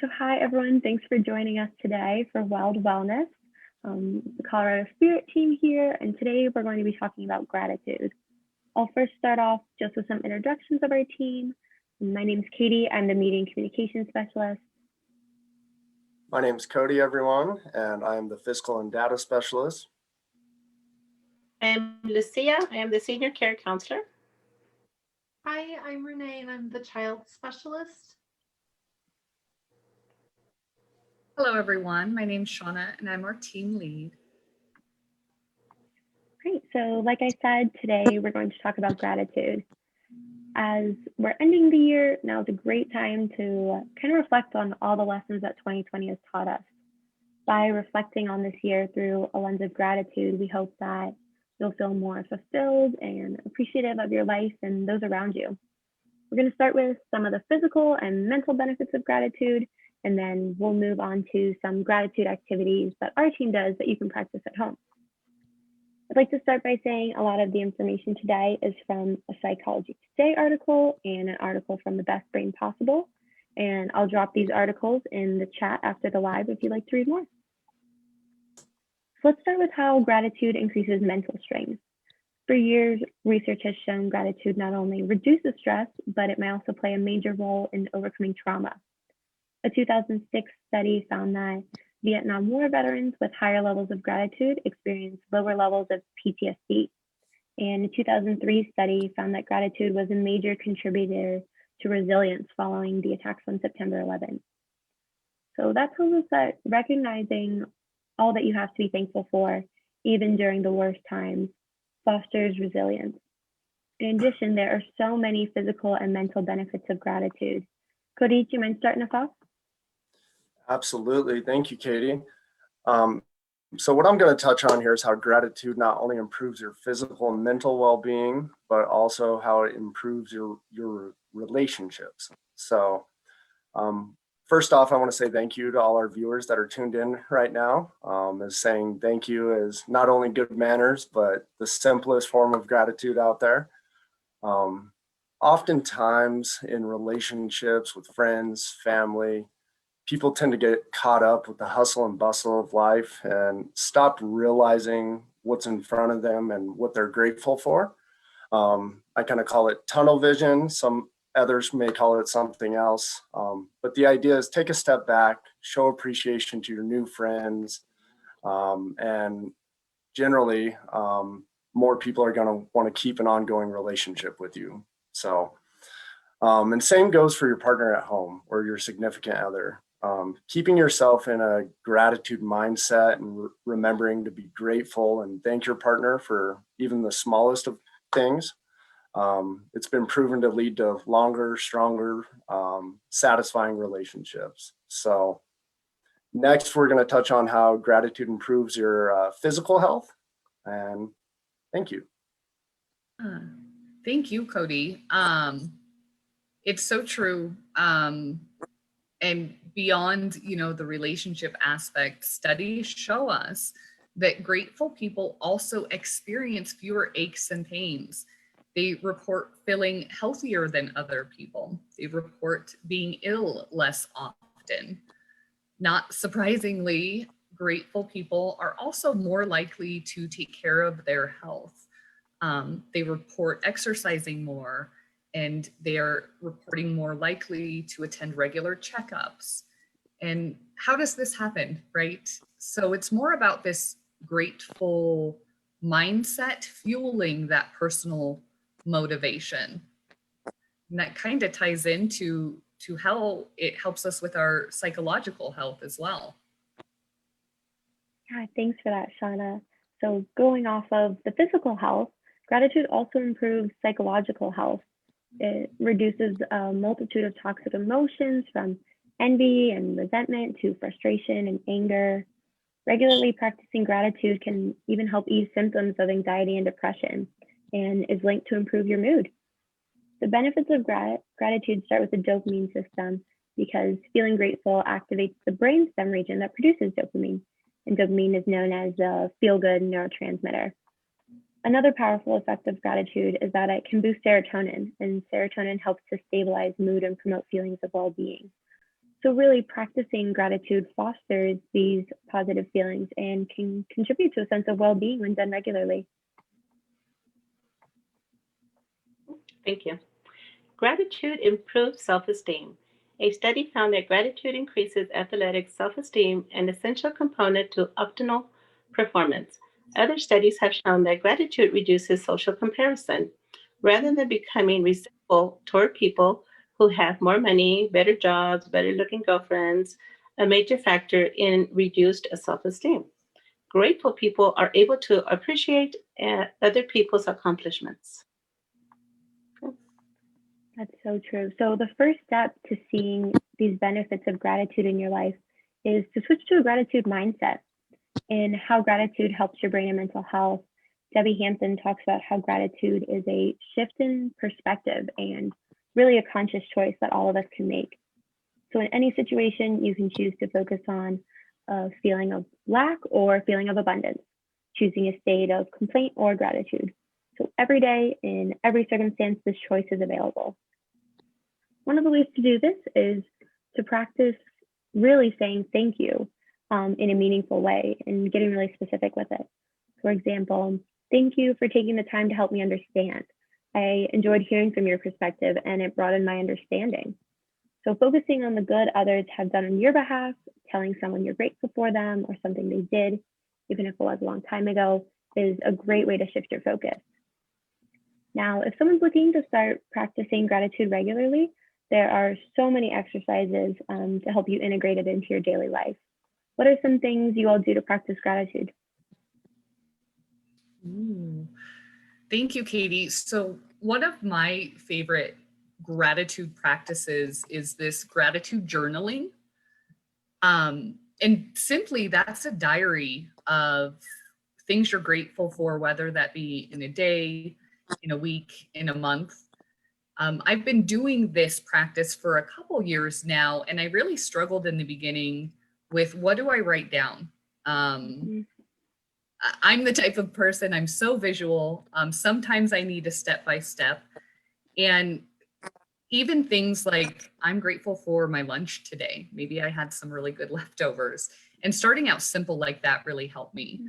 So hi everyone, thanks for joining us today for Weld Wellness, the Colorado Spirit team here, and today we're going to be talking about gratitude. I'll first start off just with some introductions of our team. My name is Katie, I'm the Meeting Communication Specialist. My name is Cody, everyone, and I am the Fiscal and Data Specialist. I'm Lucia, I am the Senior Care Counselor. Hi, I'm Renee, and I'm the Child Specialist. Hello, everyone. My name's Shauna, and I'm our team lead. Great, so like I said, today we're going to talk about gratitude. As we're ending the year, now is a great time to kind of reflect on all the lessons that 2020 has taught us. By reflecting on this year through a lens of gratitude, we hope that you'll feel more fulfilled and appreciative of your life and those around you. We're going to start with some of the physical and mental benefits of gratitude, and then we'll move on to some gratitude activities that our team does that you can practice at home. I'd like to start by saying a lot of the information today is from a Psychology Today article and an article from The Best Brain Possible. And I'll drop these articles in the chat after the live if you'd like to read more. So let's start with how gratitude increases mental strength. For years, research has shown gratitude not only reduces stress, but it may also play a major role in overcoming trauma. A 2006 study found that Vietnam War veterans with higher levels of gratitude experienced lower levels of PTSD. And a 2003 study found that gratitude was a major contributor to resilience following the attacks on September 11th. So that tells us that recognizing all that you have to be thankful for, even during the worst times, fosters resilience. In addition, there are so many physical and mental benefits of gratitude. Cody, do you mind starting us off? Absolutely. Thank you, Katie. So what I'm going to touch on here is how gratitude not only improves your physical and mental well-being, but also how it improves your relationships. So first off, I want to say thank you to all our viewers that are tuned in right now. As saying thank you is not only good manners, but the simplest form of gratitude out there. Oftentimes in relationships with friends, family, people tend to get caught up with the hustle and bustle of life and stop realizing what's in front of them and what they're grateful for. I kind of call it tunnel vision. Some others may call it something else. But the idea is take a step back, show appreciation to your new friends, and generally, more people are going to want to keep an ongoing relationship with you. So, and same goes for your partner at home or your significant other. Keeping yourself in a gratitude mindset and remembering to be grateful and thank your partner for even the smallest of things. It's been proven to lead to longer, stronger, satisfying relationships. So next, we're going to touch on how gratitude improves your physical health. And thank you. Thank you, Cody. It's so true. And beyond, the relationship aspect, studies show us that grateful people also experience fewer aches and pains. They report feeling healthier than other people. They report being ill less often. Not surprisingly, grateful people are also more likely to take care of their health. They report exercising more, and they are reporting more likely to attend regular checkups. And how does this happen, right? So it's more about this grateful mindset fueling that personal motivation. And that kind of ties into how it helps us with our psychological health as well. Yeah, thanks for that, Shauna. So going off of the physical health, gratitude also improves psychological health. It reduces a multitude of toxic emotions from envy and resentment to frustration and anger. Regularly practicing gratitude can even help ease symptoms of anxiety and depression and is linked to improve your mood. The benefits of gratitude start with the dopamine system because feeling grateful activates the brainstem region that produces dopamine, and dopamine is known as a feel-good neurotransmitter. Another powerful effect of gratitude is that it can boost serotonin, and serotonin helps to stabilize mood and promote feelings of well-being. So really practicing gratitude fosters these positive feelings and can contribute to a sense of well-being when done regularly. Thank you. Gratitude improves self-esteem. A study found that gratitude increases athletic self-esteem, an essential component to optimal performance. Other studies have shown that gratitude reduces social comparison. Rather than becoming resentful toward people who have more money, better jobs, better looking girlfriends, a major factor in reduced self-esteem. Grateful people are able to appreciate other people's accomplishments. That's so true. So the first step to seeing these benefits of gratitude in your life is to switch to a gratitude mindset and how gratitude helps your brain and mental health. Debbie Hampton talks about how gratitude is a shift in perspective and really a conscious choice that all of us can make. So in any situation, you can choose to focus on a feeling of lack or a feeling of abundance, choosing a state of complaint or gratitude. So every day, in every circumstance, this choice is available. One of the ways to do this is to practice really saying thank you in a meaningful way and getting really specific with it. For example, thank you for taking the time to help me understand. I enjoyed hearing from your perspective and it broadened my understanding. So focusing on the good others have done on your behalf, telling someone you're grateful for them or something they did, even if it was a long time ago, is a great way to shift your focus. Now, if someone's looking to start practicing gratitude regularly, there are so many exercises to help you integrate it into your daily life. What are some things you all do to practice gratitude? Ooh. Thank you, Katie. So one of my favorite gratitude practices is this gratitude journaling. And simply that's a diary of things you're grateful for, whether that be in a day, in a week, in a month. I've been doing this practice for a couple years now, and I really struggled in the beginning with what do I write down? I'm the type of person, I'm so visual. Sometimes I need a step by step. And even things like I'm grateful for my lunch today. Maybe I had some really good leftovers. And starting out simple like that really helped me.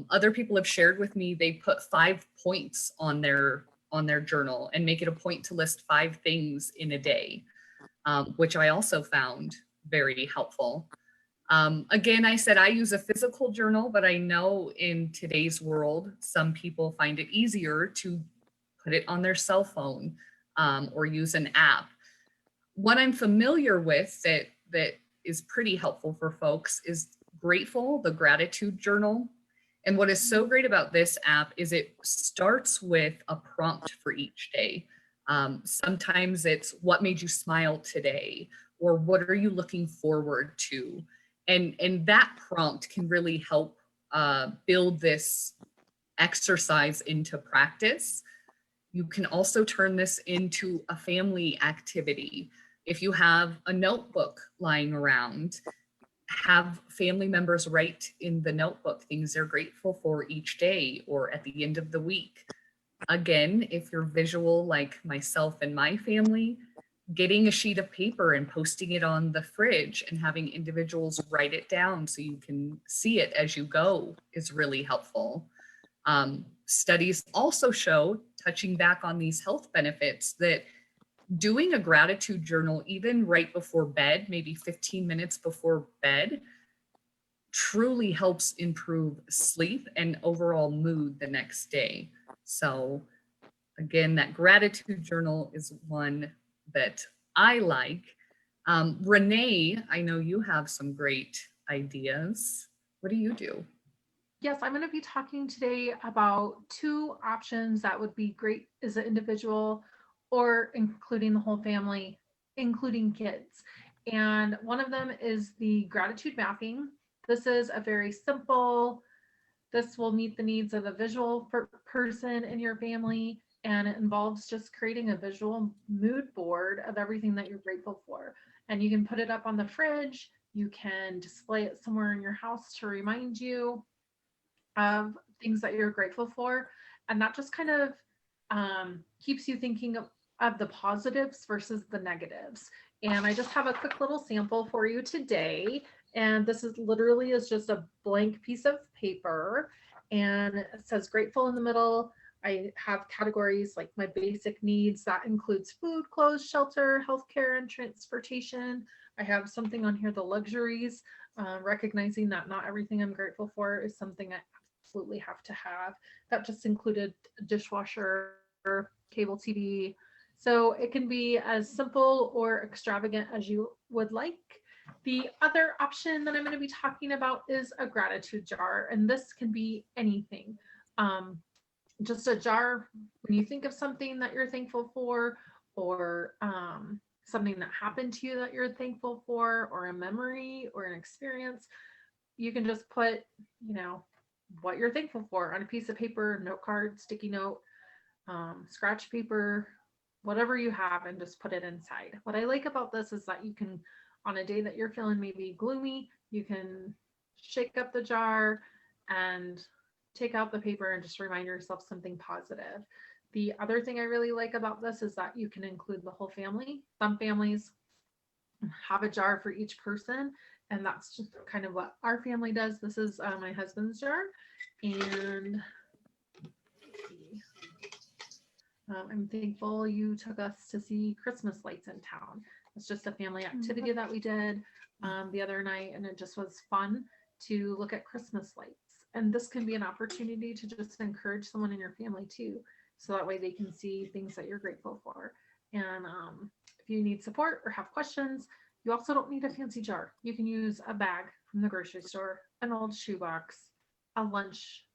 Other people have shared with me they put 5 points on their journal and make it a point to list 5 things in a day, which I also found very helpful. Again, I said I use a physical journal, but I know in today's world, some people find it easier to put it on their cell phone or use an app. What I'm familiar with that is pretty helpful for folks is Grateful, the gratitude journal. And what is so great about this app is it starts with a prompt for each day. Sometimes it's what made you smile today, or what are you looking forward to? And that prompt can really help build this exercise into practice. You can also turn this into a family activity. If you have a notebook lying around, have family members write in the notebook things they're grateful for each day or at the end of the week. Again, if you're visual like myself and my family, getting a sheet of paper and posting it on the fridge and having individuals write it down so you can see it as you go is really helpful. Studies also show, touching back on these health benefits, that doing a gratitude journal, even right before bed, maybe 15 minutes before bed, truly helps improve sleep and overall mood the next day. So again, that gratitude journal is one that I like. Renee, I know you have some great ideas. What do you do? Yes, I'm going to be talking today about 2 options that would be great as an individual or including the whole family, including kids. And one of them is the gratitude mapping. This is a very simple, this will meet the needs of a visual person in your family. And it involves just creating a visual mood board of everything that you're grateful for. And you can put it up on the fridge. You can display it somewhere in your house to remind you of things that you're grateful for. And that just kind of keeps you thinking of the positives versus the negatives. And I just have a quick little sample for you today. And this is literally is just a blank piece of paper, and it says grateful in the middle. I have categories like my basic needs. That includes food, clothes, shelter, healthcare, and transportation. I have something on here, the luxuries, recognizing that not everything I'm grateful for is something I absolutely have to have. That just included a dishwasher, cable TV. So it can be as simple or extravagant as you would like. The other option that I'm going to be talking about is a gratitude jar, and this can be anything. Um, just a jar when you think of something that you're thankful for, or something that happened to you that you're thankful for, or a memory or an experience. You can just put, what you're thankful for on a piece of paper, note card, sticky note, scratch paper, whatever you have, and just put it inside. What I like about this is that you can, on a day that you're feeling maybe gloomy, you can shake up the jar and take out the paper and just remind yourself something positive. The other thing I really like about this is that you can include the whole family. Some families have a jar for each person, and that's just kind of what our family does. This is my husband's jar, and I'm thankful you took us to see Christmas lights in town. It's just a family activity that we did the other night, and it just was fun to look at Christmas lights. And this can be an opportunity to just encourage someone in your family too, so that way they can see things that you're grateful for. And if you need support or have questions, you also don't need a fancy jar. You can use a bag from the grocery store, an old shoebox, a lunch,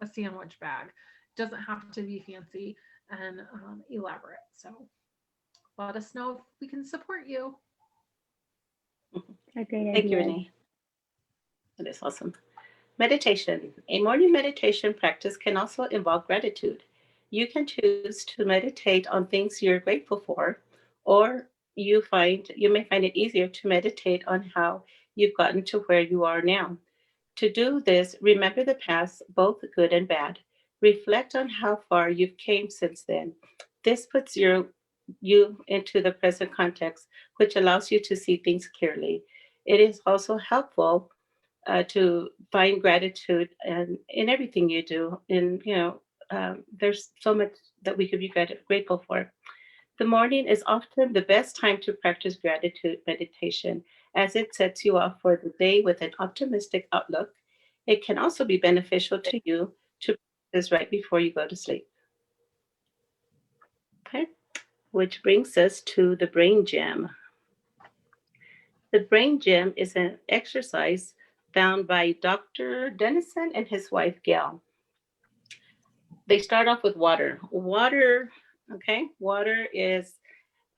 a sandwich bag. It doesn't have to be fancy and elaborate. So let us know if we can support you. A great Thank you, idea. Renee. That is awesome. Meditation. A morning meditation practice can also involve gratitude. You can choose to meditate on things you're grateful for, or you may find it easier to meditate on how you've gotten to where you are now. To do this, remember the past, both good and bad. Reflect on how far you've came since then. This puts you into the present context, which allows you to see things clearly. It is also helpful to find gratitude and in everything you do. And there's so much that we could be grateful for. The morning is often the best time to practice gratitude meditation, as it sets you off for the day with an optimistic outlook. It can also be beneficial to you to practice right before you go to sleep. Okay, which brings us to the brain gym. The brain gym is an exercise found by Dr. Dennison and his wife Gail. They start off with water. Water is,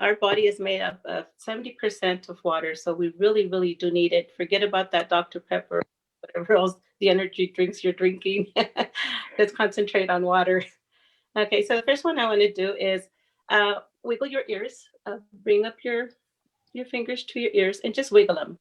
our body is made up of 70% of water, so we really, really do need it. Forget about that Dr. Pepper, whatever else the energy drinks you're drinking. Let's concentrate on water. Okay, so the first one I want to do is wiggle your ears. Bring up your fingers to your ears and just wiggle them.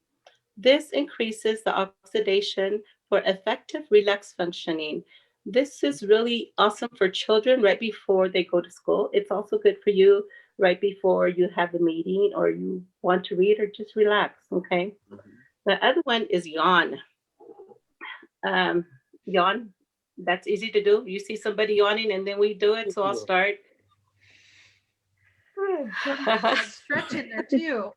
This increases the oxidation for effective relaxed functioning. This is really awesome for children right before they go to school. It's also good for you right before you have a meeting or you want to read or just relax, okay? Mm-hmm. The other one is yawn. Yawn, that's easy to do. You see somebody yawning and then we do it, so I'll start. Stretch in there too.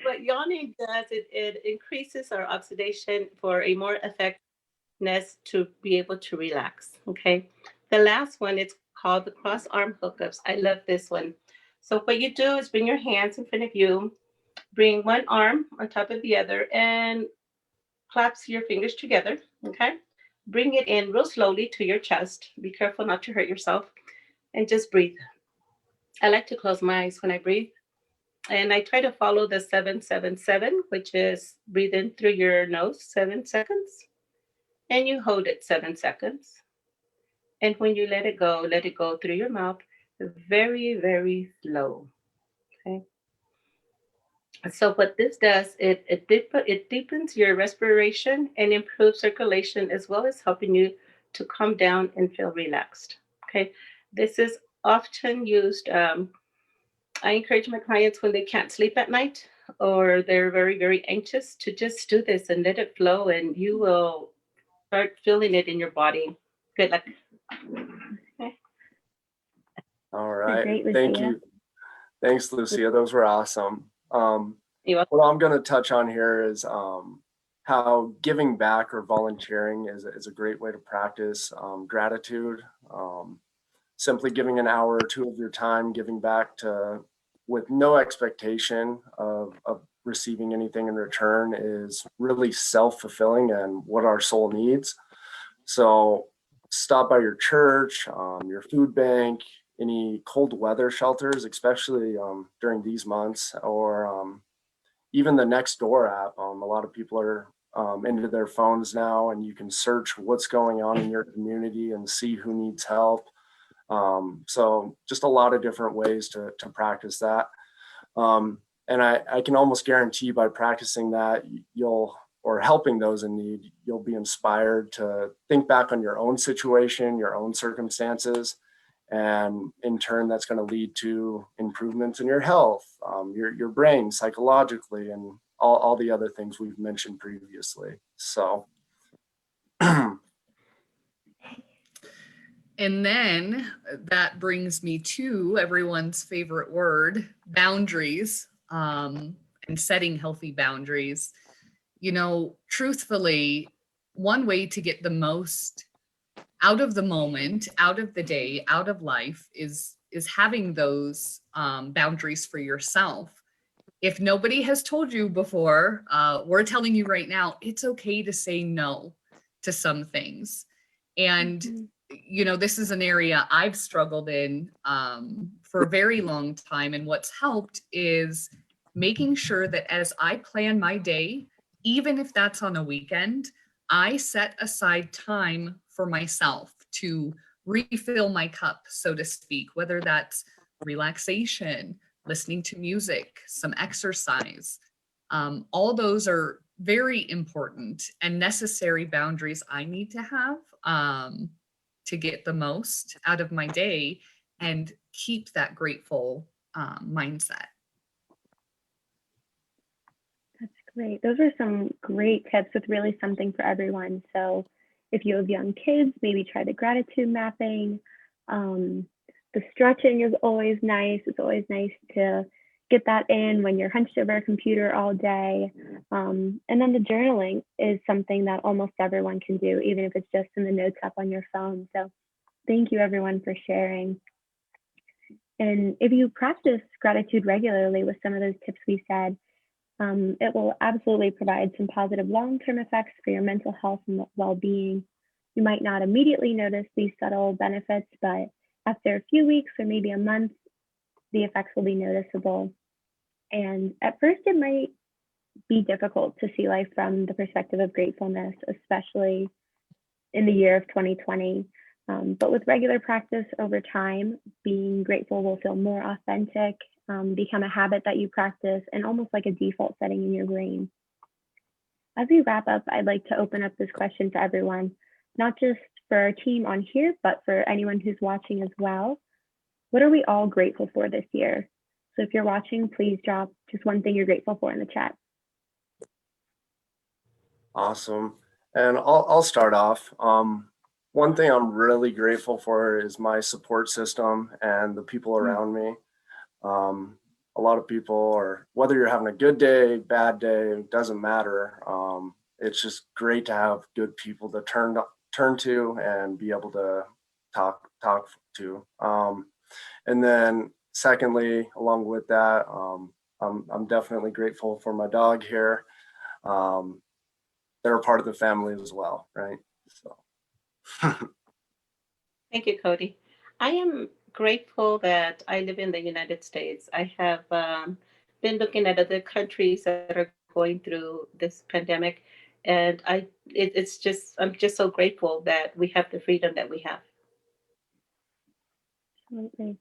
What yawning does, it increases our oxidation for a more effectiveness to be able to relax, okay? The last one, it's called the cross arm hookups. I love this one. So what you do is bring your hands in front of you, bring one arm on top of the other, and clasp your fingers together, okay? Bring it in real slowly to your chest. Be careful not to hurt yourself, and just breathe. I like to close my eyes when I breathe. And I try to follow the 7-7-7, which is breathe in through your nose 7 seconds, and you hold it 7 seconds. And when you let it go through your mouth very, very slow. Okay. So what this does, it deepens your respiration and improves circulation, as well as helping you to calm down and feel relaxed. Okay. This is often used I encourage my clients when they can't sleep at night or they're very, very anxious to just do this and let it flow, and you will start feeling it in your body. Good luck. Okay. All They're right. great, Thank Lucia. you. Thanks, Lucia. Those were awesome. You What I'm going to touch on here is how giving back or volunteering is a great way to practice gratitude. Simply giving an hour or two of your time, giving back to with no expectation of receiving anything in return is really self-fulfilling and what our soul needs. So stop by your church, your food bank, any cold weather shelters, especially during these months, or even the Nextdoor app. A lot of people are into their phones now, and you can search what's going on in your community and see who needs help. So just a lot of different ways to practice that. And I can almost guarantee by practicing that or helping those in need, you'll be inspired to think back on your own situation, your own circumstances. And in turn, that's going to lead to improvements in your health, your brain psychologically, and all the other things we've mentioned previously. So And then that brings me to everyone's favorite word, boundaries, and setting healthy boundaries. You know, truthfully, one way to get the most out of the moment, out of the day, out of life is having those boundaries for yourself. If nobody has told you before, we're telling you right now, it's okay to say no to some things. And Mhm. you know, this is an area I've struggled in for a very long time. And what's helped is making sure that as I plan my day, even if that's on a weekend, I set aside time for myself to refill my cup, so to speak, whether that's relaxation, listening to music, some exercise. All those are very important and necessary boundaries I need to have to get the most out of my day and keep that grateful mindset. That's great. Those are some great tips with really something for everyone. So if you have young kids, maybe try the gratitude mapping. Um, the stretching is always nice. It's always nice to get that in when you're hunched over a computer all day. And then the journaling is something that almost everyone can do, even if it's just in the notes app on your phone. So thank you everyone for sharing. And if you practice gratitude regularly with some of those tips we said, it will absolutely provide some positive long-term effects for your mental health and well-being. You might not immediately notice these subtle benefits, but after a few weeks or maybe a month, the effects will be noticeable. And at first, it might be difficult to see life from the perspective of gratefulness, especially in the year of 2020. But with regular practice over time, being grateful will feel more authentic, become a habit that you practice, and almost like a default setting in your brain. As we wrap up, I'd like to open up this question to everyone, not just for our team on here, but for anyone who's watching as well. What are we all grateful for this year? So if you're watching, please drop just one thing you're grateful for in the chat. awesome. And I'll start off. One thing I'm really grateful for is my support system and the people around me. A lot of people are, whether you're having a good day, bad day, it doesn't matter. It's just great to have good people to turn to and be able to talk to. And then secondly, along with that, I'm definitely grateful for my dog here. They're a part of the family as well, right? So. Thank you, Cody. I am grateful that I live in the United States. I have been looking at other countries that are going through this pandemic, and it's just I'm just so grateful that we have the freedom that we have. Absolutely.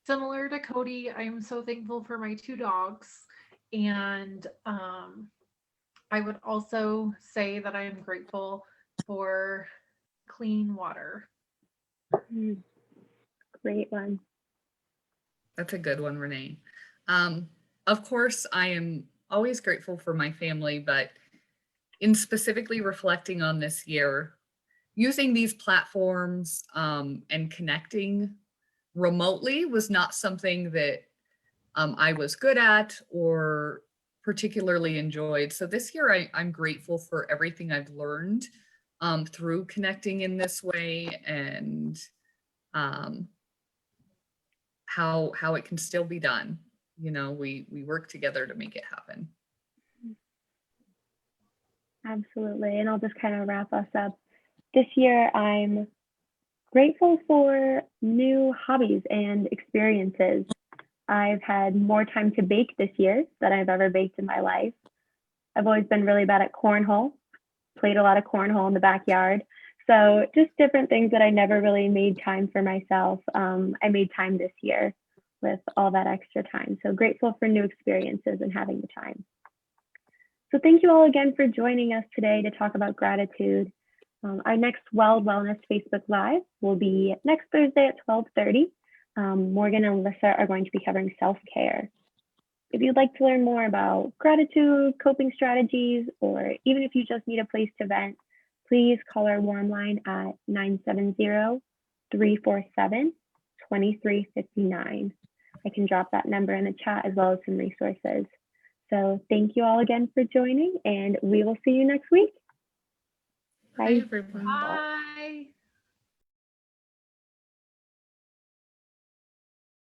Similar to Cody, I'm so thankful for my two dogs. And I would also say that I am grateful for clean water. Great one. That's a good one, Renee. Of course, I am always grateful for my family, but in specifically reflecting on this year, using these platforms and connecting remotely was not something that I was good at or particularly enjoyed. So this year, I'm grateful for everything I've learned through connecting in this way, and um, how it can still be done. You know, we work together to make it happen. Absolutely. And I'll just kind of wrap us up. This year, I'm grateful for new hobbies and experiences. I've had more time to bake this year than I've ever baked in my life. I've always been really bad at cornhole, played a lot of cornhole in the backyard. So just different things that I never really made time for myself. I made time this year with all that extra time. So grateful for new experiences and having the time. So thank you all again for joining us today to talk about gratitude. Our next Weld Wellness Facebook Live will be next Thursday at 12:30. Morgan and Alyssa are going to be covering self-care. If you'd like to learn more about gratitude, coping strategies, or even if you just need a place to vent, please call our warm line at 970-347-2359. I can drop that number in the chat as well as some resources. So thank you all again for joining, and we will see you next week. Bye, everyone. Bye.